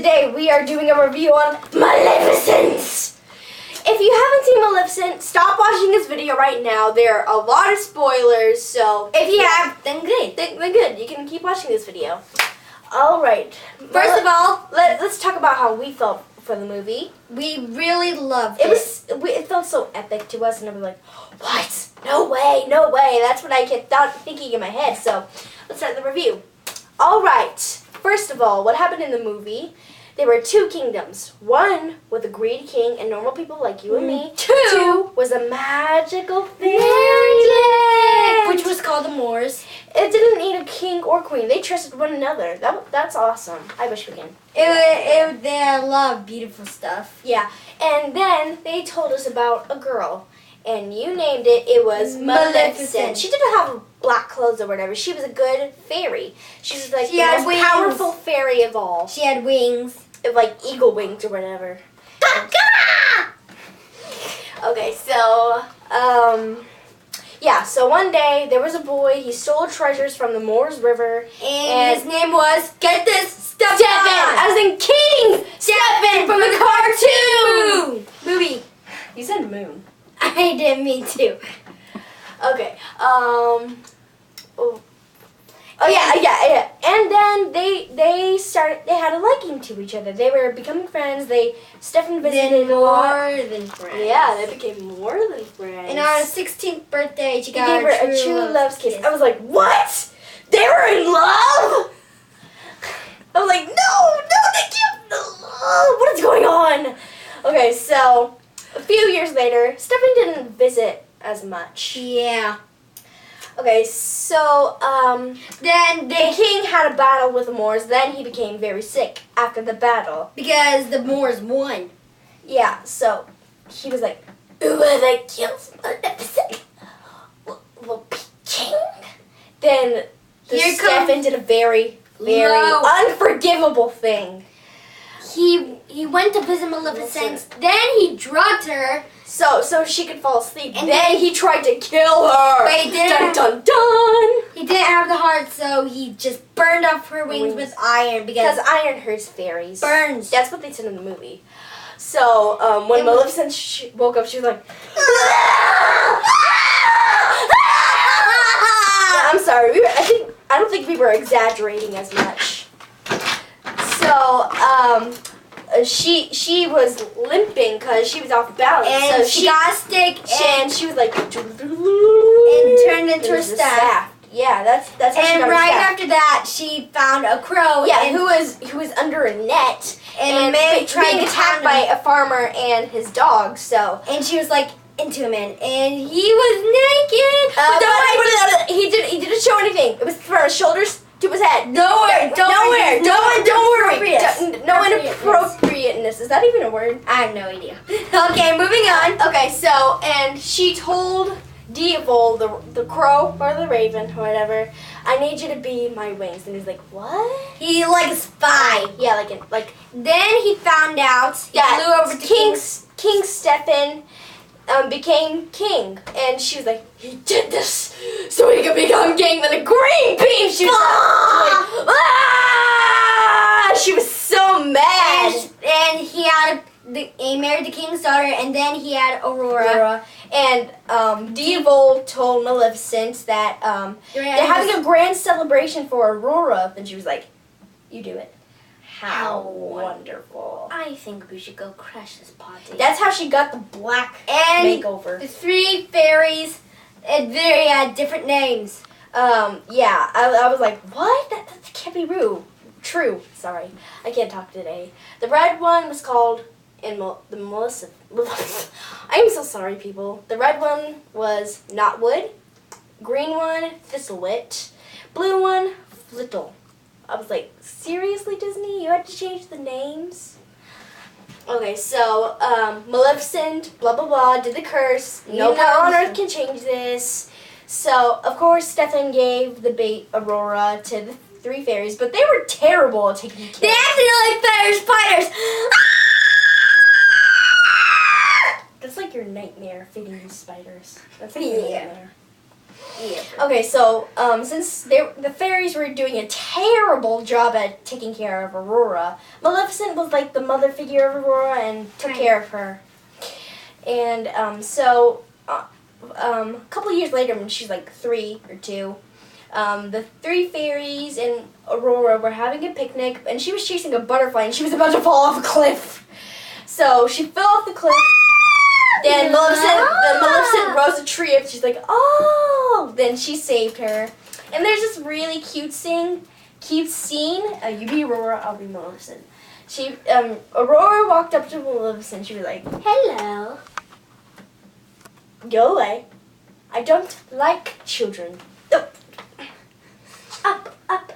today we are doing a review on Maleficent. If you haven't seen Maleficent, stop watching this video right now. There are a lot of spoilers, so if you have, then great, then good. You can keep watching this video. All right. First of all, let's talk about how we felt for the movie. We really loved it. It felt so epic to us, and I was like, what? No way, no way. That's what I kept thinking in my head. So let's start the review. All right. First of all, what happened in the movie? There were two kingdoms. One with a greedy king and normal people like you and me. Two was a magical fairyland, which was called the Moors. It didn't need a king or queen. They trusted one another. That's awesome. I wish we can. They had a lot of beautiful stuff. Yeah. And then they told us about a girl. And you named it. It was Maleficent. She didn't have black clothes or whatever. She was a good fairy. She was like the most powerful fairy of all. She had wings. Like eagle wings or whatever. Okay, so, yeah, so one day there was a boy. He stole treasures from the Moors River. And his name was, get this, Stefan. As in King Stefan from the cartoon movie. You said moon. I didn't mean to. Okay. Oh yeah. And then they had a liking to each other. They were becoming friends. Stefan visited more than friends. Yeah, they became more than friends. And on her 16th birthday, she gave her a true love's kiss. I was like, what? They were in love? I was like, no, they can't. What is going on? Okay, so a few years later, Stefan didn't visit as much. Yeah. Okay, so then the king had a battle with the Moors. Then he became very sick after the battle because the Moors won. Yeah, so he was like, whoever kills Maleficent will be king. Then Stefan did a very unforgivable thing. He went to visit Maleficent. Then he drugged her so she could fall asleep. And then he tried to kill her. But he didn't. Dun, dun, dun. He didn't have the heart, so he just burned off her wings with iron because iron hurts fairies. Burns. That's what they said in the movie. So when Maleficent woke up, she was like, I'm sorry. I don't think we were exaggerating as much. So, she was limping because she was off balance. And so she got sick and she was like, and turned into a staff. Yeah, that's how she got her staff. After that, she found a crow. Yeah, who was under a net and being attacked by a farmer and his dog. So, and she was like into him, and he was naked. He didn't show anything. It was from his shoulders to his head. No inappropriateness. Is that even a word? I have no idea. Okay, moving on. Okay, so, and she told Diavol, the crow or the raven or whatever, I need you to be my wings. And he's like, what? He like a spy. Yeah, like. Then he found out. He flew over to King Stefan. Became king, and she was like, he did this so he could become king with a green beam. She was she was so mad. And he married the king's daughter, and then he had Aurora. And Diavol told Maleficent that they're having a grand celebration for Aurora, and she was like, you do it. How wonderful. I think we should go crash this party. That's how she got the black makeover. The three fairies, they had different names. Yeah, I was like, what? That can't be true. Sorry, I can't talk today. The red one was called, the Maleficent. I am so sorry, people. The red one was Knotwood. Green one, Thistlewit. Blue one, Flittle. I was like, seriously, Disney? You had to change the names? Okay, so, Maleficent, blah, blah, blah, did the curse. No power on earth can change this. So, of course, Stefan gave the bait Aurora to the three fairies, but they were terrible at taking care. They acted like spiders. That's like your nightmare, feeding you spiders. That's like your nightmare. Yeah. Okay, so since the fairies were doing a terrible job at taking care of Aurora, Maleficent was like the mother figure of Aurora and took care of her. And a couple years later, when she's like 3 or 2, the 3 fairies and Aurora were having a picnic, and she was chasing a butterfly, and she was about to fall off a cliff. So she fell off the cliff. Then Maleficent rose a tree up. She's like, oh! Then she saved her. And there's this really cute scene. You be Aurora, I'll be Maleficent. Aurora walked up to Maleficent. She was like, hello. Go away. I don't like children. Up, up, up.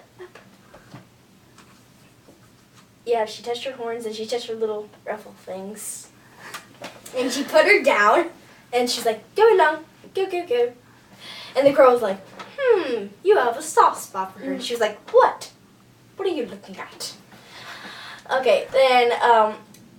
Yeah, she touched her horns and she touched her little ruffle things. And she put her down, and she's like, go along, go, go, go. And the crow was like, you have a soft spot for her. And she was like, what? What are you looking at? Okay, then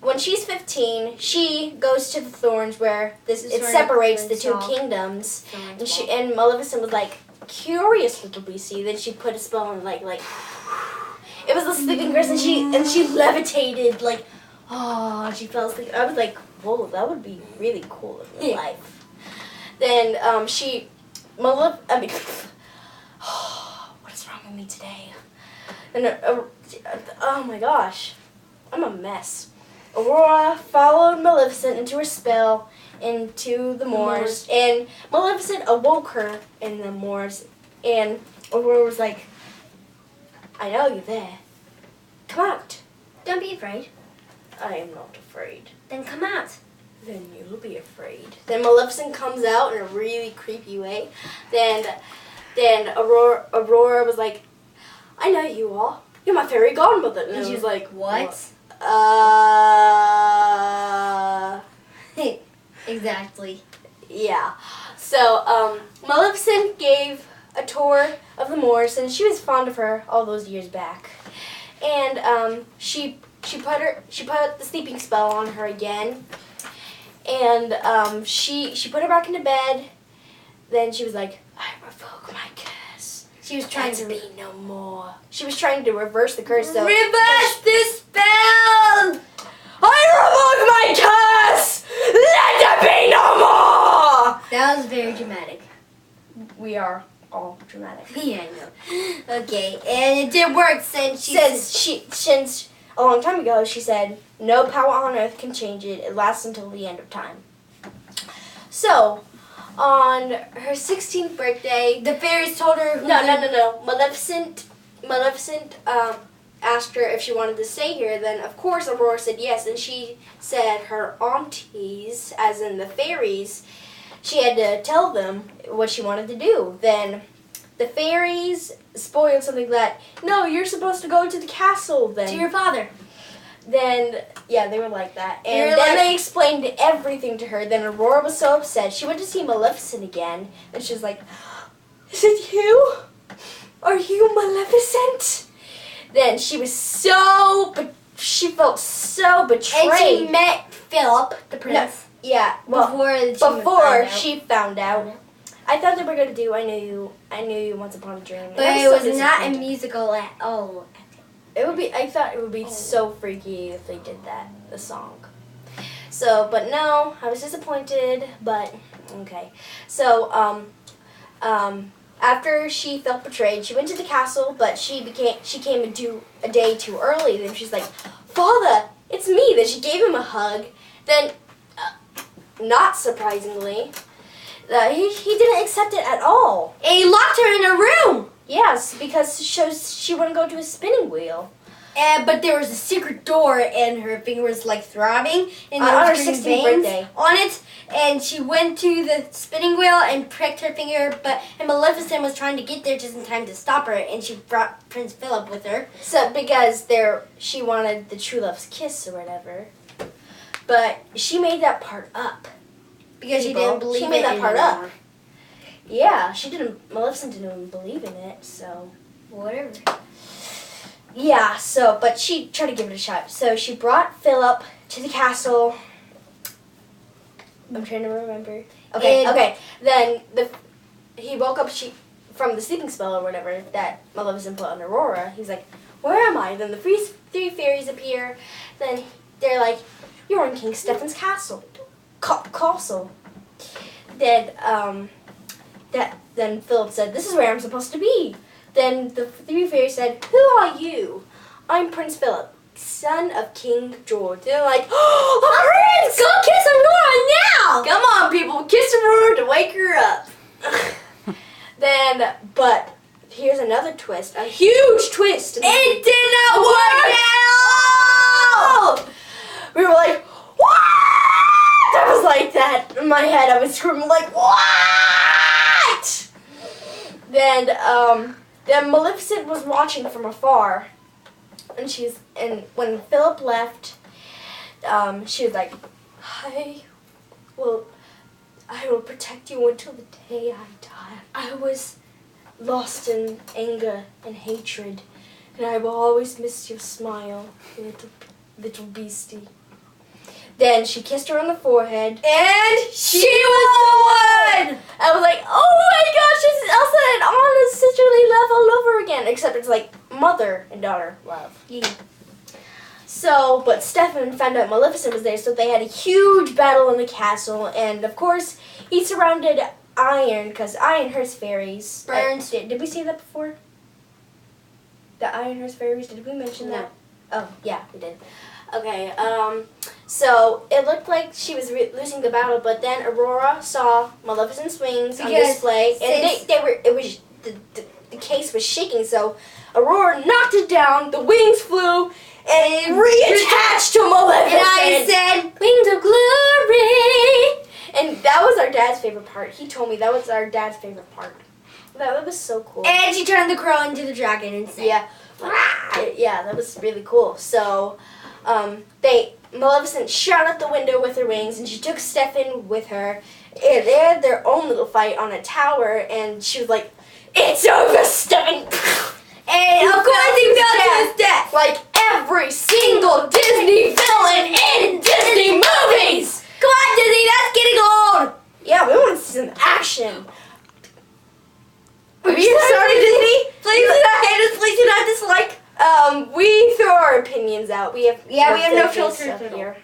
when she's 15, she goes to the Thorns where it separates the 2 kingdoms. And Maleficent was like, curious little beastie. Then she put a spell on like it was the sleeping girls, and she levitated like, oh, she fell asleep. I was like, whoa, that would be really cool in real life. Then what is wrong with me today? And oh my gosh, I'm a mess. Aurora followed Maleficent into her spell into the moors, and Maleficent awoke her in the moors, and Aurora was like, I know you're there. Come out. Don't be afraid. I am not afraid. Then come out. Then you'll be afraid. Then Maleficent comes out in a really creepy way. Then Aurora was like, I know you are. You're my fairy godmother. And she's like, what? Exactly. Yeah. So, Maleficent gave a tour of the moors, and she was fond of her all those years back. And she put the sleeping spell on her again, and she put her back into bed. Then she was like, I revoke my curse. She was trying to be no more. She was trying to reverse the curse. So reverse this spell! I revoke my curse! Let there be no more! That was very dramatic. We are all dramatic. Yeah, I know. Okay, and it did work since a long time ago, she said, no power on earth can change it. It lasts until the end of time. So, on her 16th birthday, the fairies told her... No. Maleficent asked her if she wanted to stay here. Then, of course, Aurora said yes. And she said her aunties, as in the fairies, she had to tell them what she wanted to do. Then the fairies spoiled something that, no, you're supposed to go to the castle then. To your father. Then, yeah, they were like that. And then they explained everything to her. Then Aurora was so upset. She went to see Maleficent again. And she was like, is it you? Are you Maleficent? Then she was she felt so betrayed. And she met Philip, the prince. No, yeah, well, before she found out. I thought they were gonna do I Knew You Once Upon a Dream. But it was not a musical at all. I thought it would be so freaky if they did that, the song. So, but no, I was disappointed, but okay. So, after she felt betrayed, she went to the castle, but she came a day too early. Then she's like, Father, it's me. Then she gave him a hug. Then, not surprisingly, he didn't accept it at all. And he locked her in a room. Yes, because she wouldn't go to a spinning wheel. But there was a secret door, and her finger was like throbbing, and there on her was 16th birthday on it. And she went to the spinning wheel and pricked her finger, and Maleficent was trying to get there just in time to stop her, and she brought Prince Philip with her. So because she wanted the true love's kiss or whatever, but she made that part up because she didn't believe she made that part up. Yeah, she didn't. Maleficent didn't even believe in it, so whatever. Yeah, but she tried to give it a shot. So she brought Philip to the castle. I'm trying to remember. Okay. Then he woke up from the sleeping spell or whatever that Maleficent put on Aurora. He's like, where am I? Then the three fairies appear. Then they're like, you're in King Stephen's castle. Castle. Then then Philip said, this is where I'm supposed to be. Then the three fairies said, who are you? I'm Prince Philip, son of King George. They're like, oh, Prince! Go kiss Aurora now! Come on, people, kiss Aurora to wake her up. But here's another twist, a huge twist. It did not work out! We were like, what? I was like that in my head. I was screaming like, what? Then Maleficent was watching from afar, and when Philip left, she was like, I will protect you until the day I die. I was lost in anger and hatred, and I will always miss your smile, little beastie. Then she kissed her on the forehead, and she was the one! I was like, oh my gosh, this is Elsa and Anna's sisterly love all over again. Except it's like mother and daughter love. Yeah. So, but Stefan found out Maleficent was there, so they had a huge battle in the castle, and of course, he surrounded Iron, because Ironhurst fairies. Did we see that before? The Ironhurst fairies, did we mention that? Oh, yeah, we did. Okay, so it looked like she was losing the battle, but then Aurora saw Maleficent's wings on display, and the case was shaking, so Aurora knocked it down, the wings flew, and reattached to Maleficent. And I said, wings of glory. And that was our dad's favorite part. He told me that was our dad's favorite part. That was so cool. And she turned the crow into the dragon and said, yeah, that was really cool. So, Maleficent shot out the window with her wings, and she took Stefan with her. And they had their own little fight on a tower, and she was like, it's over, Stefan! And of course he fell to his death. Like every single Disney villain in Disney movies! Come on, Disney, that's getting old! Yeah, we want to see some action. Are you sorry, Disney? Please do not hate us, please do not dislike. We throw our opinions out. We have no filters here.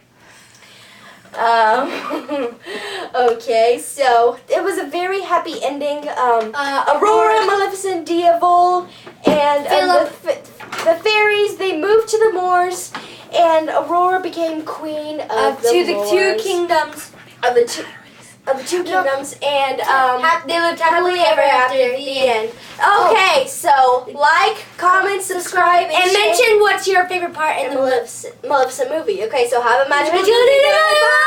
Okay, so it was a very happy ending. Aurora, Maleficent, Diaval, and the fairies, they moved to the moors, and Aurora became queen of the two kingdoms. Of the two kingdoms, and they lived happily ever after. The end. Okay, so like, comment, subscribe, and mention what's your favorite part in the Maleficent movie. Okay, so have a magical day. Bye.